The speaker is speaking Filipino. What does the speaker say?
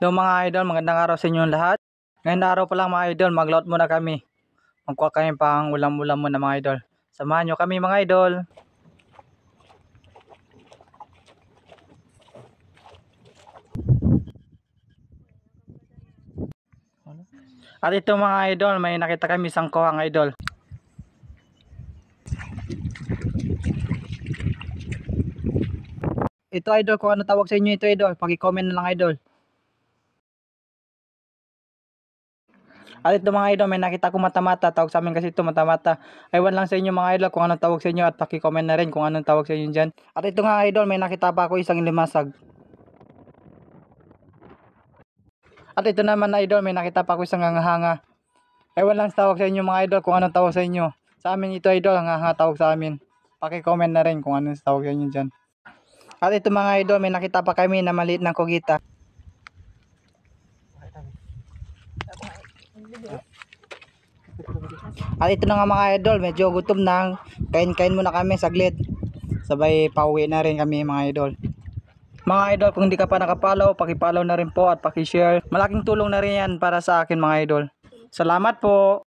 Hello mga idol, magandang araw sa inyo lahat. Ngayong araw pa lang mga idol, mag-load muna kami. Magkuha kami pang ulam-ulam muna mga idol. Samahan nyo kami mga idol. At ito mga idol, may nakita kami isang kuhang idol. Ito idol, kung ano tawag sa inyo ito idol, paki-comment na lang idol. At ito mga idol, may nakita ko mata-mata, tawag sa amin kasi ito mata-mata. Aywan lang sa inyo mga idol kung anong tawag sa inyo at paki-comment na rin kung anong tawag sa inyo dyan. At ito nga idol, may nakita pa ako isang limasag. At ito naman idol, may nakita pa ako isang hanga-hanga. Aywan lang sa tawag sa inyo mga idol kung anong tawag sa inyo. Sa amin ito idol, hanga-hanga tawag sa amin. Paki-comment na rin kung anong tawag sa inyo dyan. At ito mga idol, may nakita pa kami na maliit ng kugita. At ito na nga mga idol, medyo gutom na. Kain-kain muna kami saglit. Sabay pauwi na rin kami mga idol. Mga idol, kung hindi ka pa nakapollow, paki-follow na rin po at paki-share. Malaking tulong na rin yan para sa akin mga idol. Salamat po.